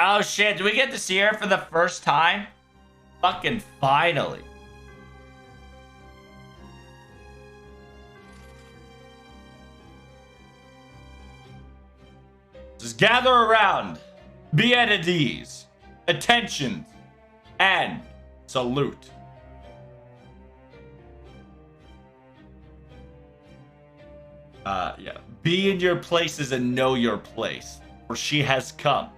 Oh shit, do we get to see her for the first time? Fucking finally. Just gather around. Be at ease. Attention. And salute. Yeah. Be in your places and know your place, for she has come.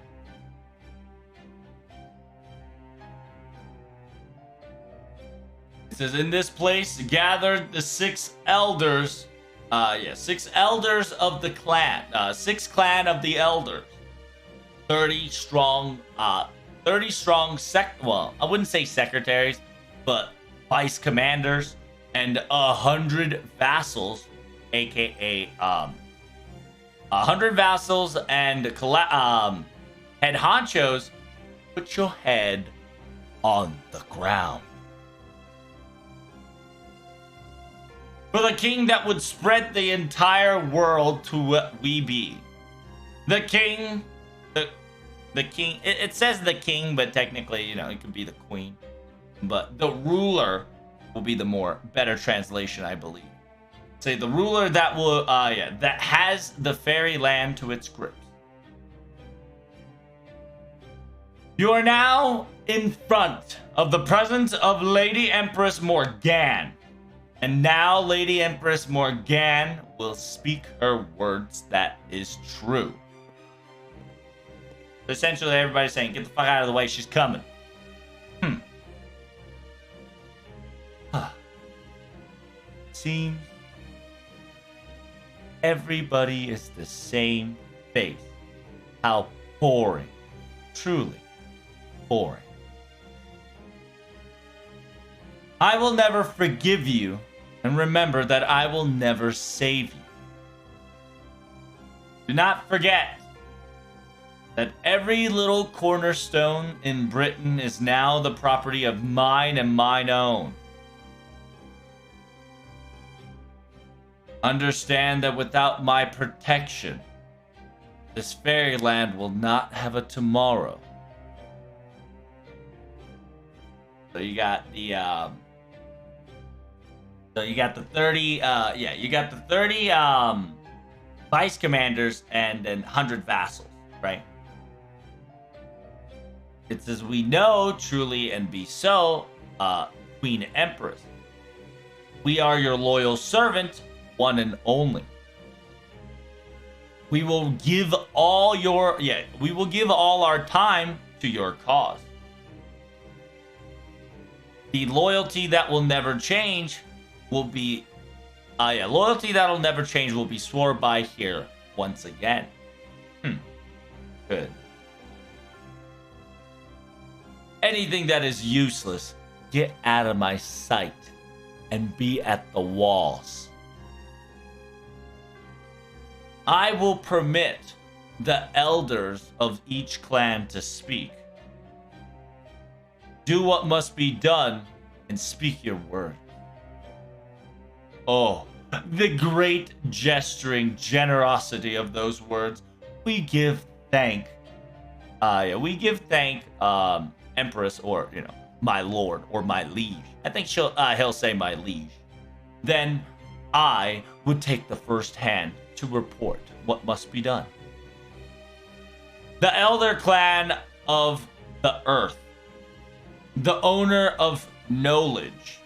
It says, in this place gathered the 6 elders. 6 elders of the clan. 6 clan of the elders. 30 strong. 30 strong well, I wouldn't say secretaries, but vice commanders and 100 vassals, aka 100 vassals and head honchos. Put your head on the ground. For the king that would spread the entire world to what we be. The king, the king, it says the king, but technically, it could be the queen. But the ruler will be the better translation, I believe. Say the ruler that will, that has the fairy land to its grips. You are now in front of the presence of Lady Empress Morgane. And now Lady Empress Morgane will speak her words that is true. Essentially, everybody's saying, get the fuck out of the way, she's coming. Seems everybody is the same face. How boring. Truly boring. I will never forgive you, and remember that I will never save you. Do not forget that every little cornerstone in Britain is now the property of mine and mine own. Understand that without my protection, this fairyland will not have a tomorrow. So you got the 30 vice commanders and then 100 vassals, right? It says, we know truly and be so, Queen Empress. We are your loyal servant, one and only. We will give all our time to your cause. The loyalty that will never change will be sworn by here once again. Good. Anything that is useless, get out of my sight and be at the walls. I will permit the elders of each clan to speak. Do what must be done and speak your word. Oh, the great gesturing generosity of those words. We give thank, Empress, or my lord or my liege. I think he'll say my liege. Then I would take the first hand to report what must be done. The elder clan of the earth, the owner of knowledge,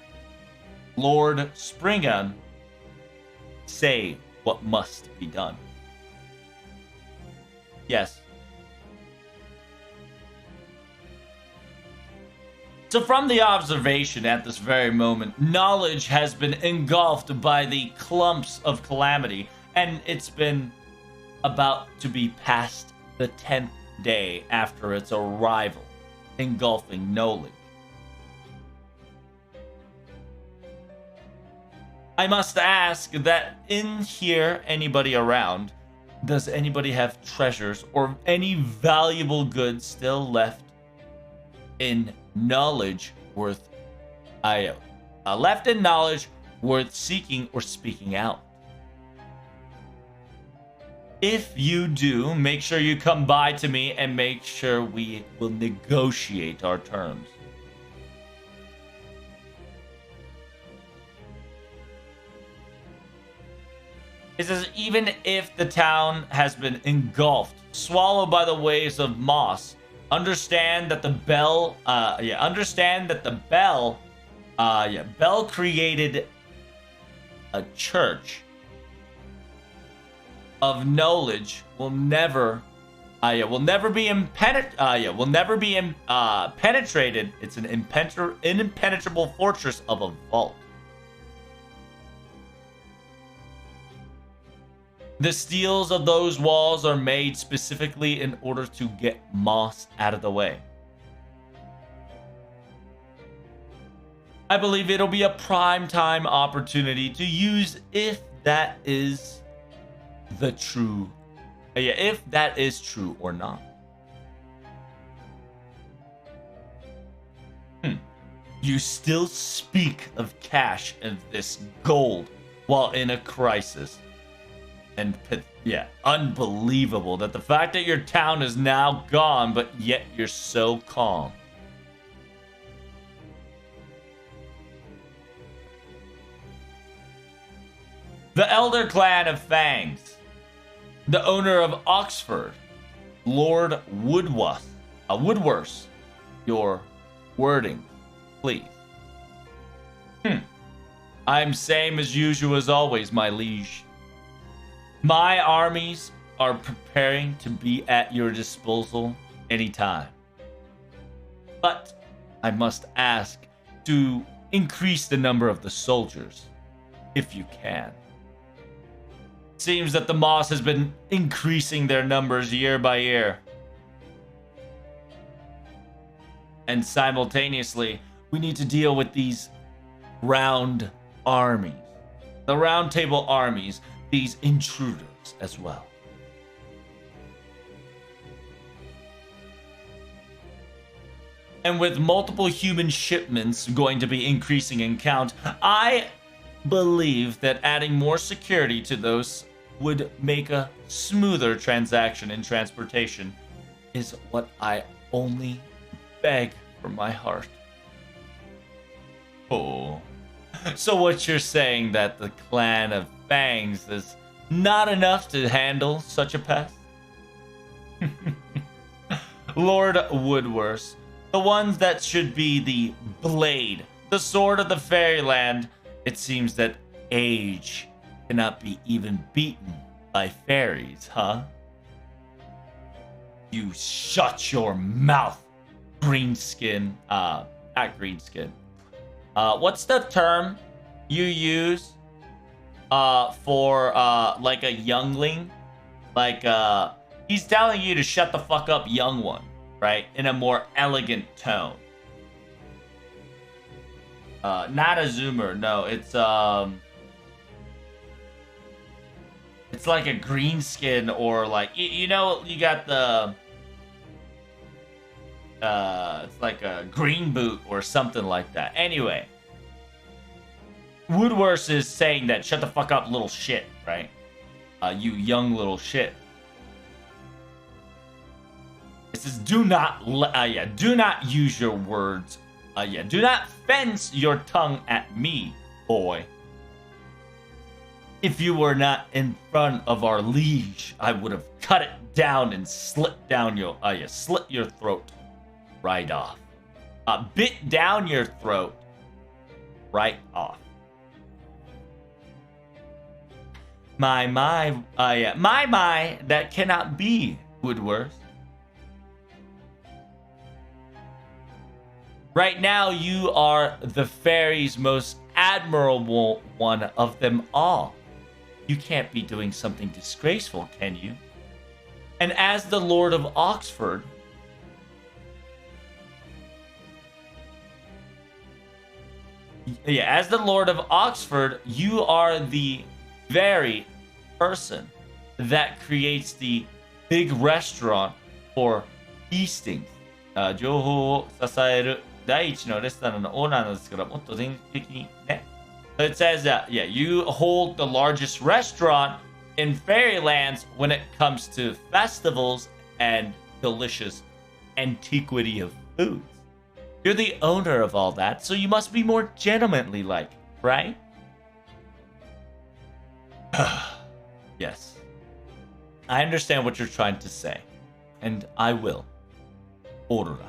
Lord Springan, say what must be done. Yes. So from the observation at this very moment, knowledge has been engulfed by the clumps of calamity, and it's been about to be past the 10th day after its arrival, engulfing knowledge. I must ask that in here, anybody around, does anybody have treasures or any valuable goods still left in knowledge worth seeking or speaking out? If you do, make sure you come by to me and make sure we will negotiate our terms. It says, even if the town has been engulfed, swallowed by the waves of moss, understand that the bell created a church of knowledge will never be penetrated. It's an impenetrable fortress of a vault. The steels of those walls are made specifically in order to get moss out of the way. I believe it'll be a prime time opportunity to use if that is true or not. You still speak of cash and this gold while in a crisis. And unbelievable that the fact that your town is now gone, but yet you're so calm. The Elder Clan of Fangs, the owner of Oxford, Lord Woodworth, your wording, please. I'm same as usual as always, my liege. My armies are preparing to be at your disposal anytime. But I must ask to increase the number of the soldiers, if you can. It seems that the Moss has been increasing their numbers year by year. And simultaneously, we need to deal with these round armies. The round table armies. These intruders as well. And with multiple human shipments going to be increasing in count, I believe that adding more security to those would make a smoother transaction in transportation is what I only beg from my heart. Oh. So what you're saying that the clan of Fangs is not enough to handle such a pest? Lord Woodworth, the ones that should be the blade, the sword of the fairyland, it seems that age cannot be even beaten by fairies, huh? You shut your mouth, greenskin. Not greenskin. What's the term you use for like a youngling? Like he's telling you to shut the fuck up, young one, right? In a more elegant tone. Not a zoomer, no, it's like a greenskin, or like you know, you got the it's like a green boot or something like that. Anyway, Woodworth is saying that shut the fuck up, little shit, right? You young little shit. It says do not use your words. Do not fence your tongue at me, boy. If you were not in front of our liege, I would have cut it down and slit your throat right off. Bit down your throat right off. My, that cannot be, Woodworth. Right now, you are the fairy's most admirable one of them all. You can't be doing something disgraceful, can you? And as the Lord of Oxford, as the Lord of Oxford, you are the very person that creates the big restaurant for feasting. 情報を支える第一のレストランのオーナーなんですから、もっと全的にね。It says that, you hold the largest restaurant in Fairylands, when it comes to festivals and delicious antiquity of foods, you're the owner of all that, so you must be more gentlemanly like, right? Yes. I understand what you're trying to say, and I will. Orora.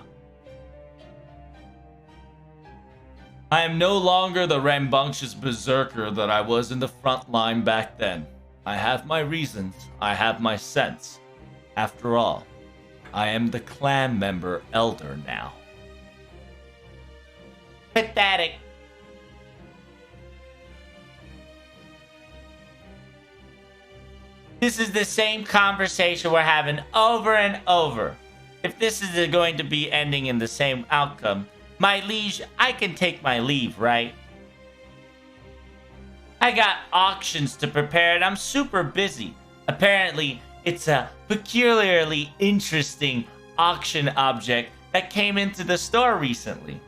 I am no longer the rambunctious berserker that I was in the front line back then. I have my reasons. I have my sense. After all, I am the clan member elder now. Pathetic. This is the same conversation we're having over and over. If this is going to be ending in the same outcome, my liege, I can take my leave, right? I got auctions to prepare and I'm super busy. Apparently, it's a peculiarly interesting auction object that came into the store recently.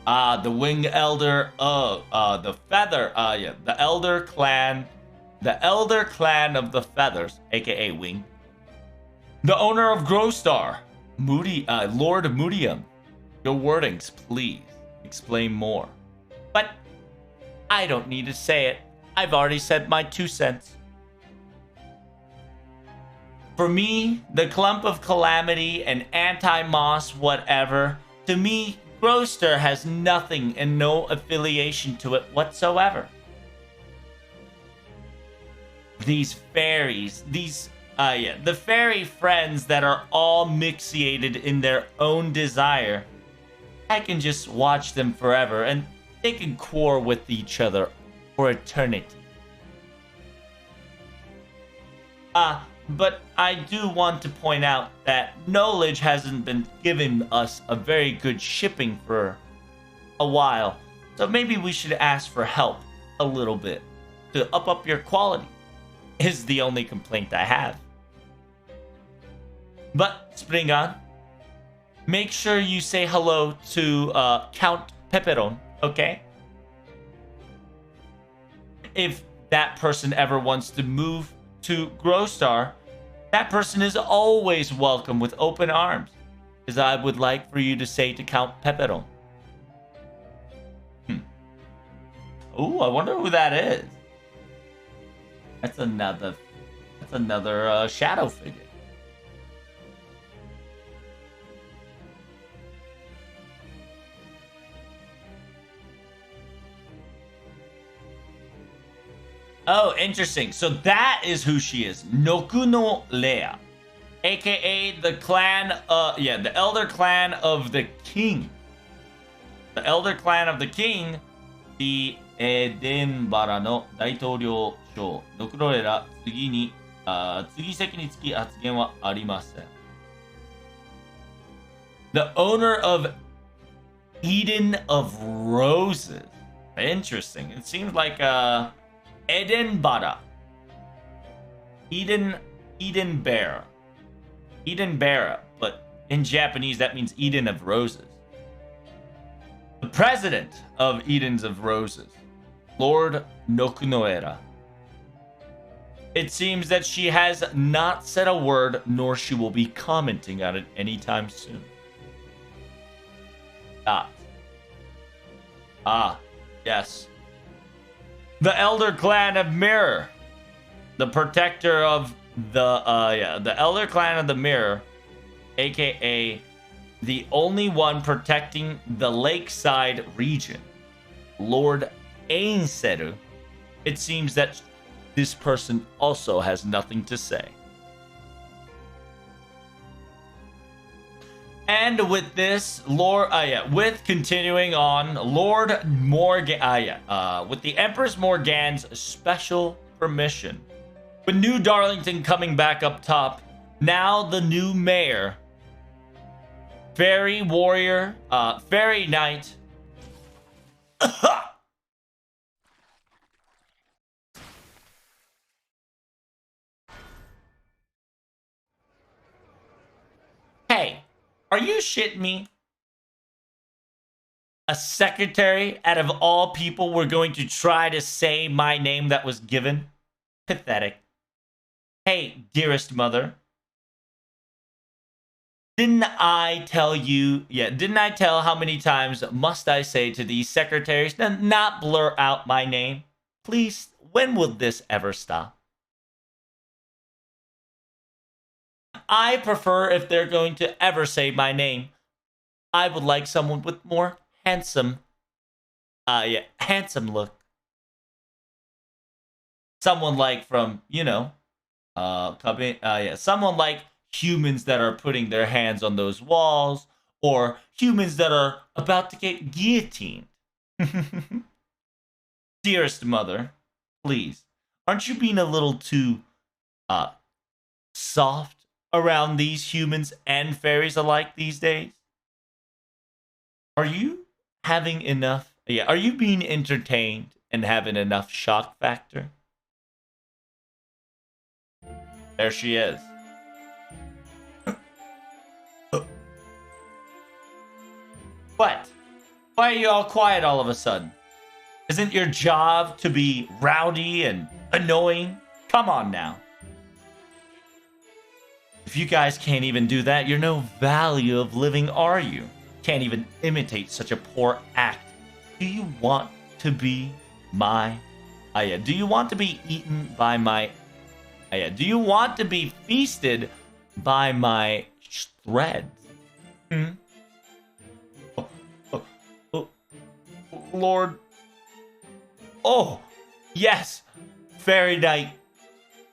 The wing elder, the feather, the elder clan of the feathers, aka Wing. The owner of Growstar, Lord Moodium. Your wordings, please. Explain more. But I don't need to say it. I've already said my 2 cents. For me, the clump of calamity and anti-moss whatever, to me, Growstar has nothing and no affiliation to it whatsoever. These fairies, the fairy friends that are all mixiated in their own desire, I can just watch them forever and they can quarrel with each other for eternity. But I do want to point out that knowledge hasn't been giving us a very good shipping for a while, so maybe we should ask for help a little bit to up your quality, is the only complaint I have. But, Springan, make sure you say hello to Count Pepperon, okay? If that person ever wants to move to Growstar, that person is always welcome with open arms, as I would like for you to say to Count Pepperon. Ooh, I wonder who that is. That's another shadow figure. Oh, interesting. So that is who she is. Nokuno Lea. AKA the clan, the elder clan of the king. The elder clan of the king, the Edenbara no 大統領賞ノクロエラ次席につき発言はありません。The owner of Eden of Roses. Interesting. It seems like Edenbara. Edenbara, but in Japanese that means Eden of Roses. The president of Edens of Roses, Lord Nokunoera. It seems that she has not said a word, nor she will be commenting on it anytime soon. Yes. The Elder Clan of Mirror. The protector of the Elder Clan of the Mirror, aka the only one protecting the lakeside region, Lord Ainseru. It seems that this person also has nothing to say. And with this, with continuing on, Lord Morgan, with the Empress Morgan's special permission, with New Darlington coming back up top, now the new mayor, Fairy Warrior, Fairy Knight. Hey, are you shitting me? A secretary out of all people were going to try to say my name that was given? Pathetic. Hey, dearest mother. Didn't I tell you? Yeah, didn't I tell how many times must I say to these secretaries to not blur out my name? Please, when will this ever stop? I prefer if they're going to ever say my name. I would like someone with more handsome, handsome look. Someone like from, someone like humans that are putting their hands on those walls, or humans that are about to get guillotined. Dearest mother, please, aren't you being a little too soft around these humans and fairies alike these days? Are you having enough? Yeah, are you being entertained and having enough shock factor? There she is. What? Why are you all quiet all of a sudden? Isn't your job to be rowdy and annoying? Come on now. If you guys can't even do that, you're no value of living, are you? Can't even imitate such a poor act. Do you want to be my... do you want to be eaten by my... do you want to be feasted by my threads? Lord. Oh, yes. Fairy Knight.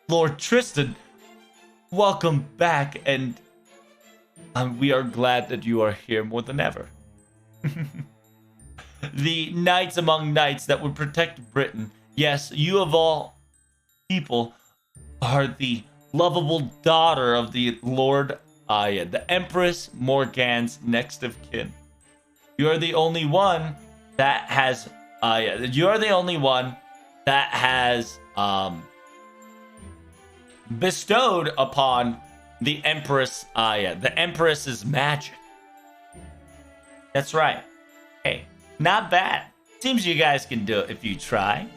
Lord Tristan. Welcome back, and we are glad that you are here more than ever. The knights among knights that would protect Britain. Yes, you of all people are the lovable daughter of the Lord Aya, the Empress Morgana's next of kin. You are the only one that has you're the only one that has bestowed upon the Empress Aya, the Empress's magic. That's right. Hey, not bad. Seems you guys can do it if you try.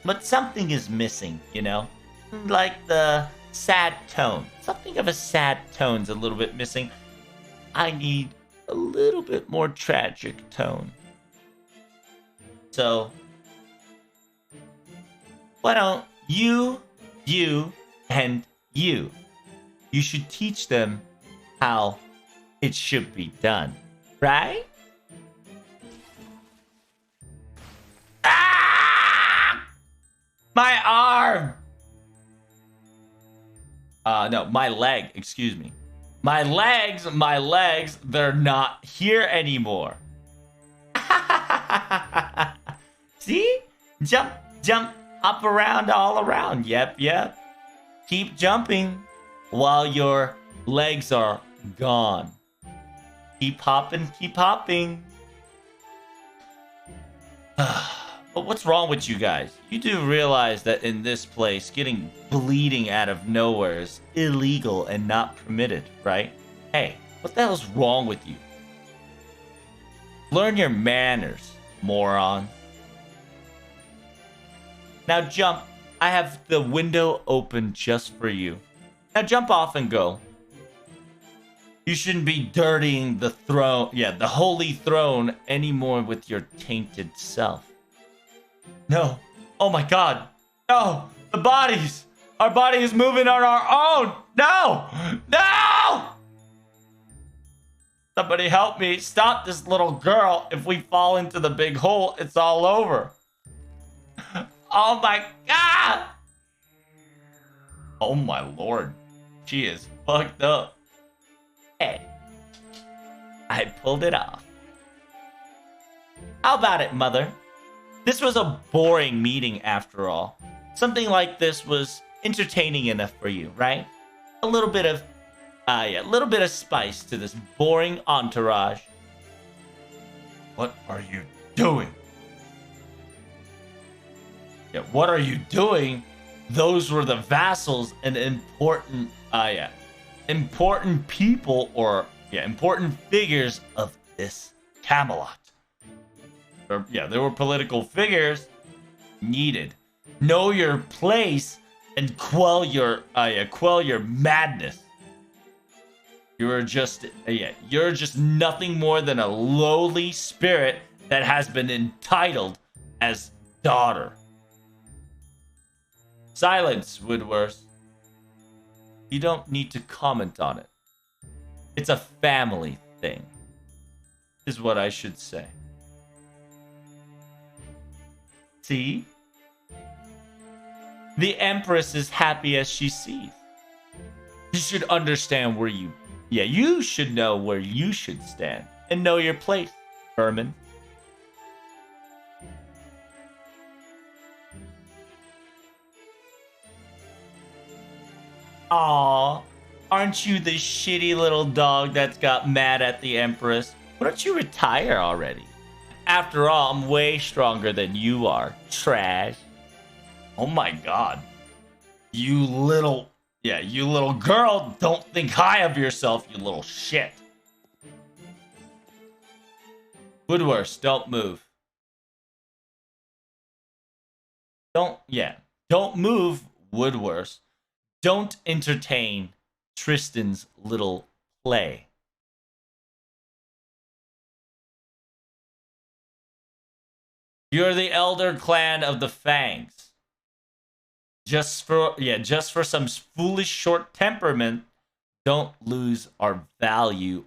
But something is missing, you know? Like the sad tone. Something of a sad tone's a little bit missing. I need a little bit more tragic tone. So, why don't you, and you should teach them how it should be done, right? Ah! My arm! No, my leg, excuse me. My legs, they're not here anymore. See? Jump, hop around all around. Yep. Keep jumping while your legs are gone. Keep hopping. But what's wrong with you guys? You do realize that in this place, getting bleeding out of nowhere is illegal and not permitted, right? Hey, what the hell's wrong with you? Learn your manners, moron. Now jump. I have the window open just for you. Now jump off and go. You shouldn't be dirtying the throne, the holy throne anymore with your tainted self. No. Oh my god. No. The bodies. Our body is moving on our own. No. Somebody help me. Stop this little girl. If we fall into the big hole, it's all over. Oh my god. Oh my lord. She is fucked up. Hey. I pulled it off. How about it, mother? This was a boring meeting after all. Something like this was entertaining enough for you, right? A little bit of spice to this boring entourage. What are you doing? Yeah, what are you doing? Those were the vassals and important people or important figures of this Camelot. or yeah, there were political figures needed. Know your place and quell your madness. You're just nothing more than a lowly spirit that has been entitled as daughter. Silence, Woodworth. You don't need to comment on it. It's a family thing, is what I should say. See? The Empress is happy as she sees. You should understand where you... Yeah, you should know where you should stand and know your place, Herman. Aw, aren't you the shitty little dog that's got mad at the Empress? Why don't you retire already? After all, I'm way stronger than you are, trash. Oh my god. You little girl, don't think high of yourself, you little shit. Woodworth, don't move. Don't move, Woodworth. Don't entertain Tristan's little play. You're the elder clan of the Fangs. Just for some foolish short temperament, don't lose our value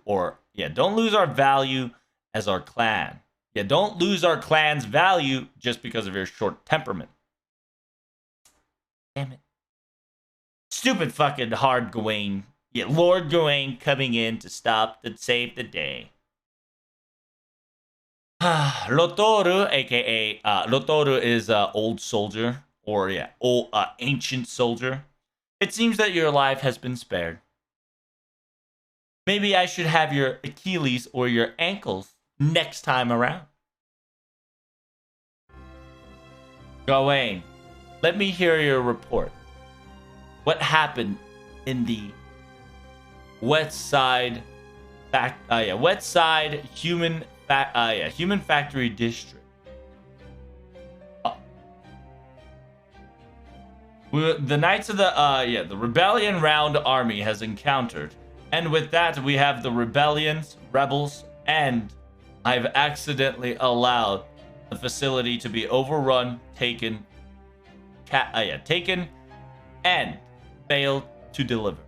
don't lose our value as our clan. Yeah, don't lose our clan's value just because of your short temperament. Damn it. Stupid fucking hard Gawain. Yeah, Lord Gawain coming in to save the day. Lotoru, aka Lotoru, is old soldier, or ancient soldier. It seems that your life has been spared. Maybe I should have your Achilles or your ankles next time around. Gawain, let me hear your report. What happened in the West Side Human Factory District? The Knights of the Rebellion Round Army has encountered, and with that we have the rebels, and I've accidentally allowed the facility to be overrun, taken, and failed to deliver.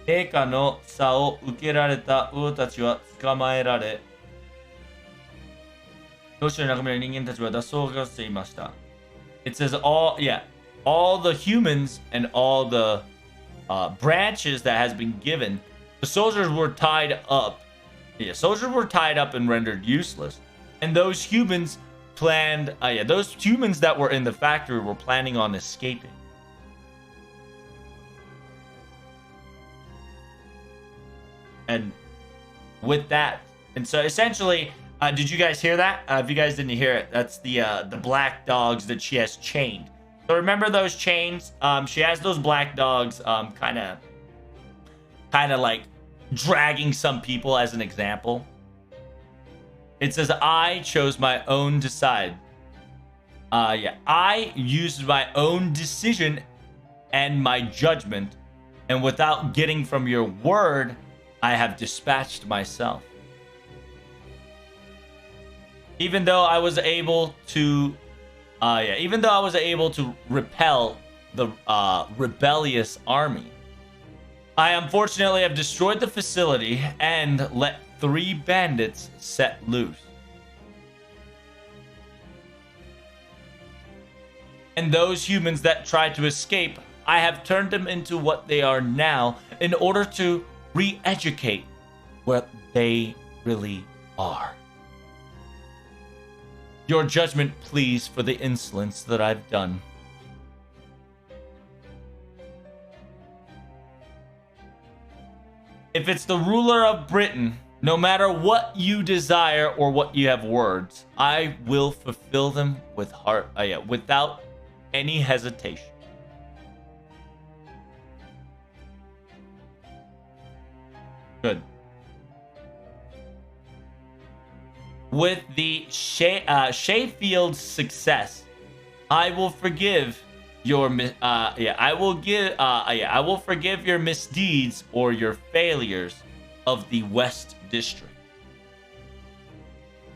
It says all the humans and all the branches that has been given, the soldiers were tied up. Yeah, soldiers were tied up and rendered useless. And those humans those humans that were in the factory were planning on escaping. And with that, and so essentially, did you guys hear that? If you guys didn't hear it, that's the black dogs that she has chained. So remember those chains? She has those black dogs, kind of like dragging some people as an example. It says, I chose my own decide. I used my own decision and my judgment, and without getting from your word, I have dispatched myself. Even though I was able to repel the rebellious army, I unfortunately have destroyed the facility and let 3 bandits set loose. And those humans that tried to escape, I have turned them into what they are now in order to re-educate what they really are. Your judgment, please, for the insolence that I've done. If it's the ruler of Britain, no matter what you desire or what you have words, I will fulfill them with without any hesitation. Good. With the Sheffield's success, I will forgive your I will forgive your misdeeds or your failures of the West District.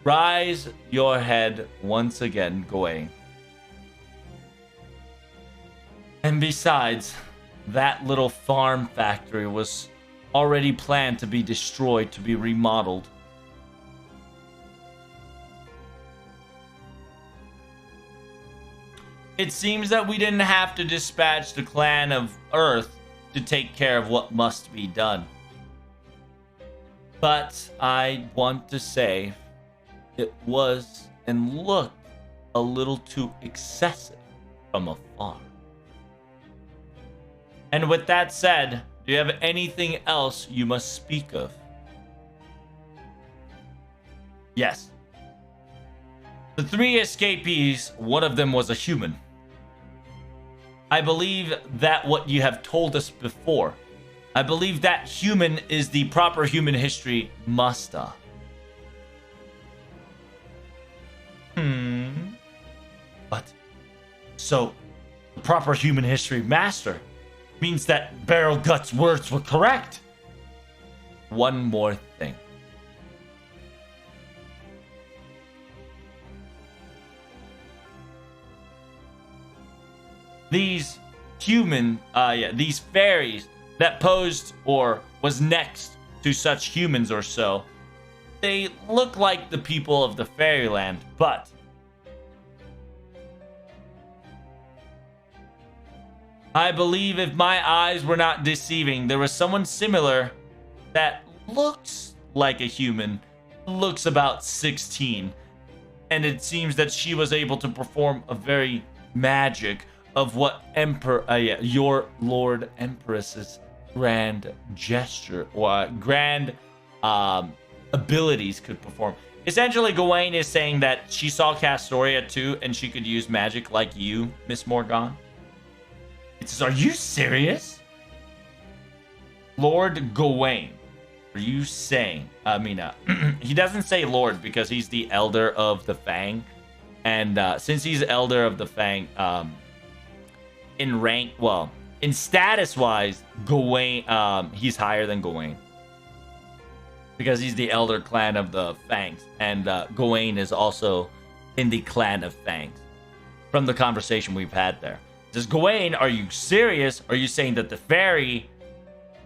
Rise your head once again, Gawain. And besides, that little farm factory was already planned to be destroyed, to be remodeled. It seems that we didn't have to dispatch the clan of Earth to take care of what must be done. But I want to say it was and looked a little too excessive from afar. And with that said, do you have anything else you must speak of? Yes. The 3 escapees, one of them was a human. I believe that what you have told us before. I believe that human is the proper human history master. But so the proper human history master means that Barrel Gut's words were correct. One more thing. These these fairies that posed or was next to such humans or so, they look like the people of the fairyland, but I believe if my eyes were not deceiving, there was someone similar that looks like a human, looks about 16, and it seems that she was able to perform a very magic of what your Lord Empress's grand gesture or grand abilities could perform. Essentially, Gawain is saying that she saw Castoria too, and she could use magic like you, Miss Morgan. It says, are you serious? Lord Gawain, are you saying, he doesn't say Lord because he's the elder of the Fang. And since he's elder of the Fang, in rank, well, in status-wise, Gawain, he's higher than Gawain. Because he's the elder clan of the Fangs. And Gawain is also in the clan of Fangs. From the conversation we've had there. It says, Gawain, are you serious? Are you saying that the fairy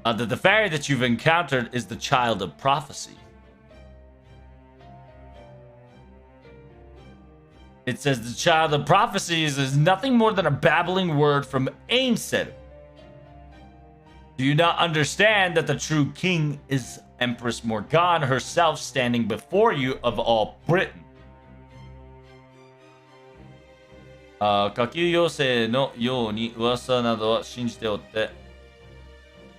that you've encountered is the child of prophecy? It says the child of prophecies is nothing more than a babbling word from Ainsid. Do you not understand that the true king is Empress Morgan herself standing before you of all Britain? It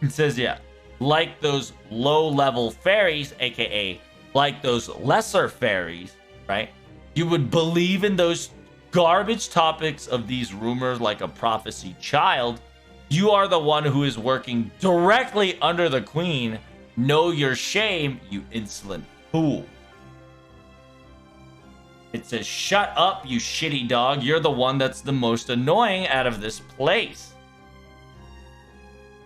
says, yeah, like those low-level fairies, aka like those lesser fairies, right? You would believe in those garbage topics of these rumors like a prophecy child. You are the one who is working directly under the queen. Know your shame, you insolent fool. It says, shut up, you shitty dog. You're the one that's the most annoying out of this place.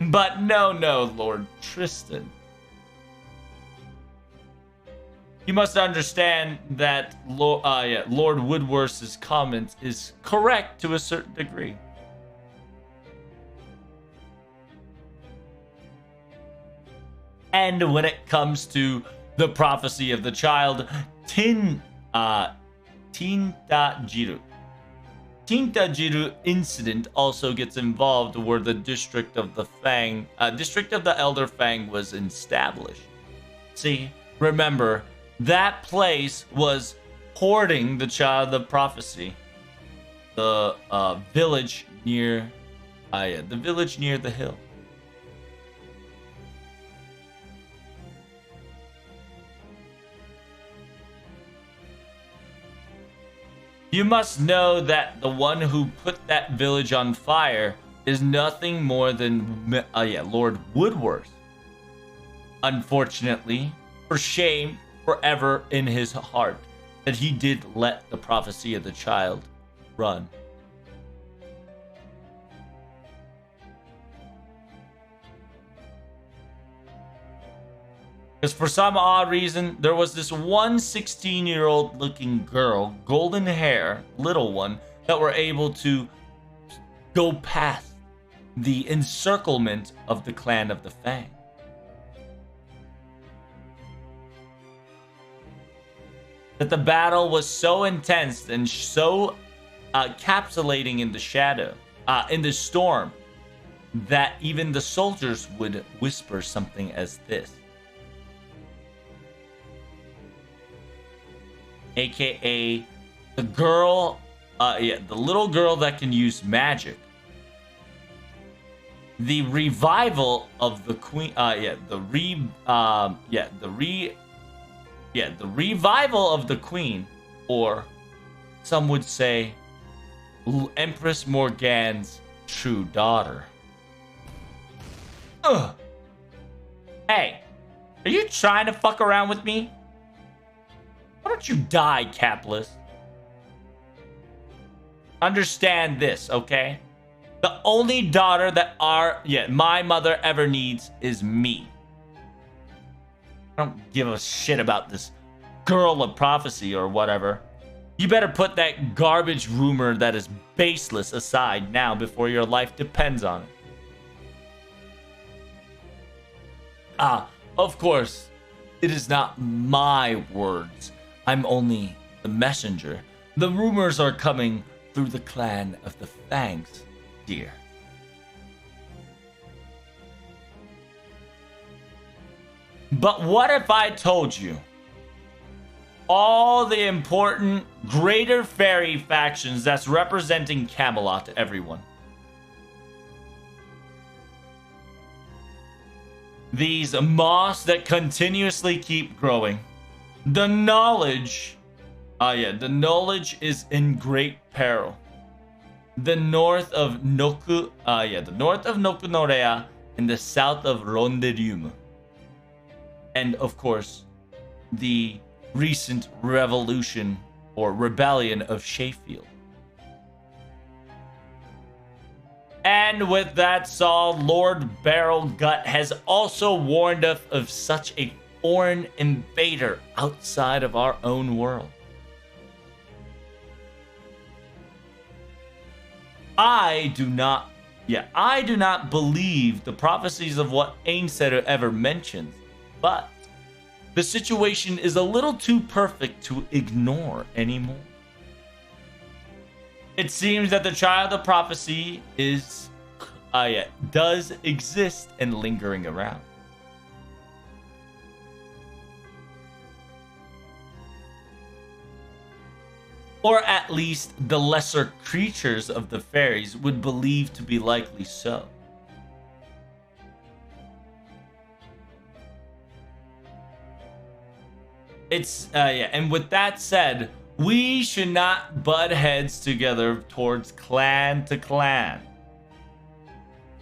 But no, Lord Tristan. You must understand that Lord Woodworth's comment is correct to a certain degree. And when it comes to the prophecy of the child, Tintajiru incident also gets involved where the district of the Elder Fang was established. See, remember, that place was hoarding the child of prophecy. The village near the hill. You must know that the one who put that village on fire is nothing more than Lord Woodworth. unfortunately, for shame forever in his heart that he did let the prophecy of the child run. Because for some odd reason, there was this one 16-year-old looking girl, golden hair, little one, that were able to go past the encirclement of the clan of the Fang. That the battle was so intense and so capsulating in the shadow, in the storm, that even the soldiers would whisper something as this. AKA the girl, the little girl that can use magic. The revival of the queen, the revival of the queen, or some would say Empress Morgane's true daughter. Ugh. Hey, are you trying to fuck around with me? Why don't you die, capless? Understand this, okay? The only daughter that my mother ever needs is me. I don't give a shit about this girl of prophecy or whatever. You better put that garbage rumor that is baseless aside now before your life depends on it. Of course, it is not my words. I'm only the messenger. The rumors are coming through the clan of the Fangs, dear. But what if I told you all the important greater fairy factions that's representing Camelot to everyone? These moths that continuously keep growing. The knowledge, the knowledge is in great peril. The north of Noku, the north of Nokunorea and the south of Ronderium. And of course, the recent revolution or rebellion of Sheffield. And with that saw, Lord Barrelgut has also warned us of such a foreign invader outside of our own world. I do not believe the prophecies of what Ainsetter ever mentions, but the situation is a little too perfect to ignore anymore. It seems that the child of prophecy does exist and lingering around. Or at least the lesser creatures of the fairies would believe to be likely so. And with that said, we should not butt heads together towards clan to clan.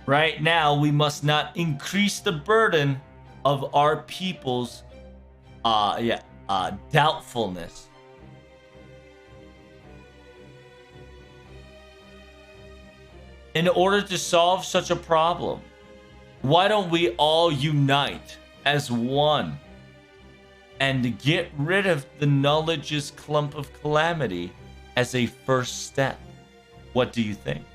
Right now, we must not increase the burden of our people's doubtfulness. In order to solve such a problem, why don't we all unite as one and get rid of the knowledge's clump of calamity as a first step? What do you think?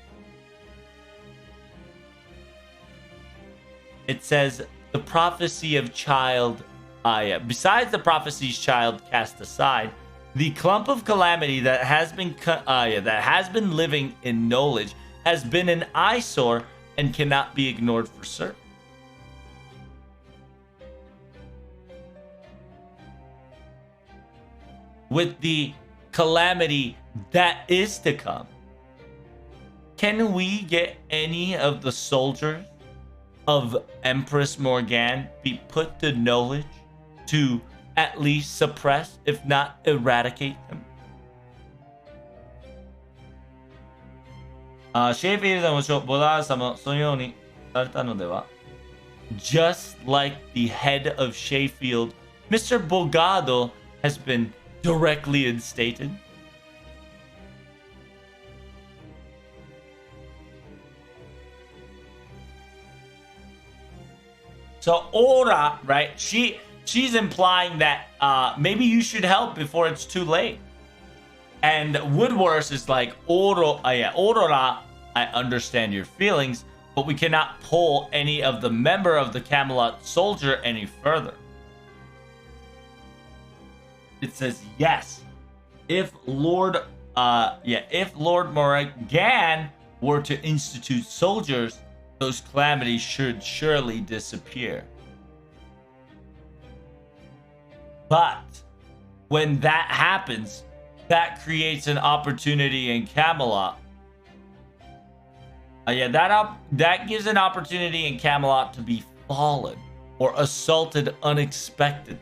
It says the prophecy of child, besides the prophecy's child cast aside, the clump of calamity that has been living in knowledge has been an eyesore and cannot be ignored for certain. With the calamity that is to come, can we get any of the soldiers of Empress Morgane be put to knowledge to at least suppress, if not eradicate them? シェーフィールドのボダーサもそのようにされたのでは Just like the head of Sheffield, Mr. Bogado has been directly instated. So Ora, right? She's implying that maybe you should help before it's too late. And Woodworth is like, Aurora, I understand your feelings, but we cannot pull any of the member of the Camelot soldier any further. It says yes. If Lord Morrigan were to institute soldiers, those calamities should surely disappear. But when that happens, that creates an opportunity in Camelot. That gives an opportunity in Camelot to be fallen or assaulted unexpectedly.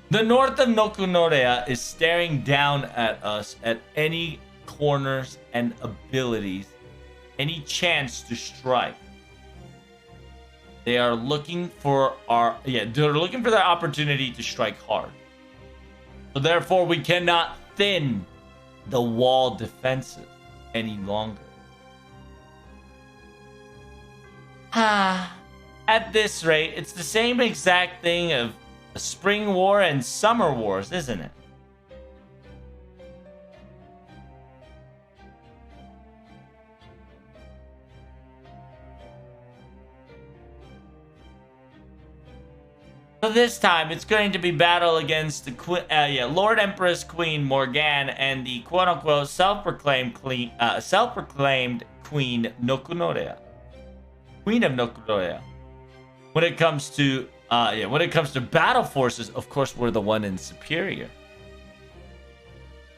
The north of Nokunorea is staring down at us at any corners and abilities, any chance to strike. They are looking for they're looking for their opportunity to strike hard. So therefore, we cannot thin the wall defenses any longer. At this rate, it's the same exact thing of a spring war and summer wars, isn't it? So this time, it's going to be battle against the Lord Empress Queen Morgan and the quote-unquote self-proclaimed Queen Nokunorea. Queen of Nokunorea. When it comes to battle forces, of course, we're the one in superior.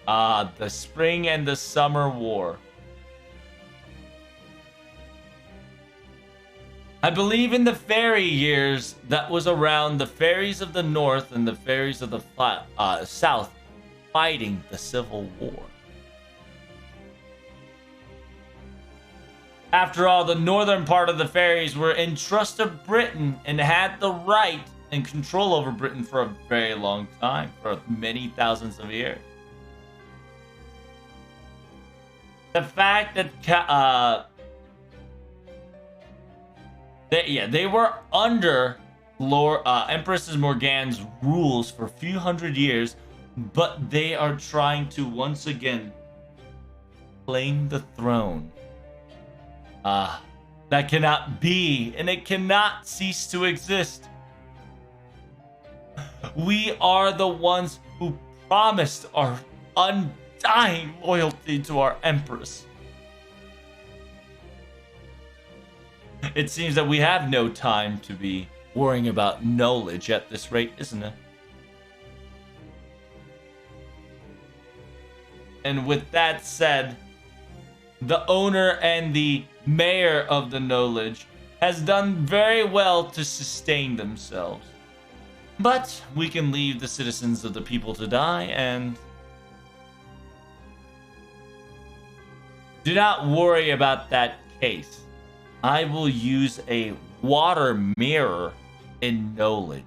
The spring and the summer war. I believe in the fairy years that was around the fairies of the north and the fairies of the south fighting the civil war. After all, the northern part of the fairies were in trust of Britain and had the right and control over Britain for a very long time, for many thousands of years. The fact that they were under Empress Morgan's rules for a few hundred years, but they are trying to once again claim the throne. That cannot be, and it cannot cease to exist. We are the ones who promised our undying loyalty to our Empress. It seems that we have no time to be worrying about knowledge at this rate, isn't it? And with that said, the owner and the mayor of the knowledge has done very well to sustain themselves. But we can leave the citizens of the people to die, and do not worry about that case. I will use a water mirror in knowledge.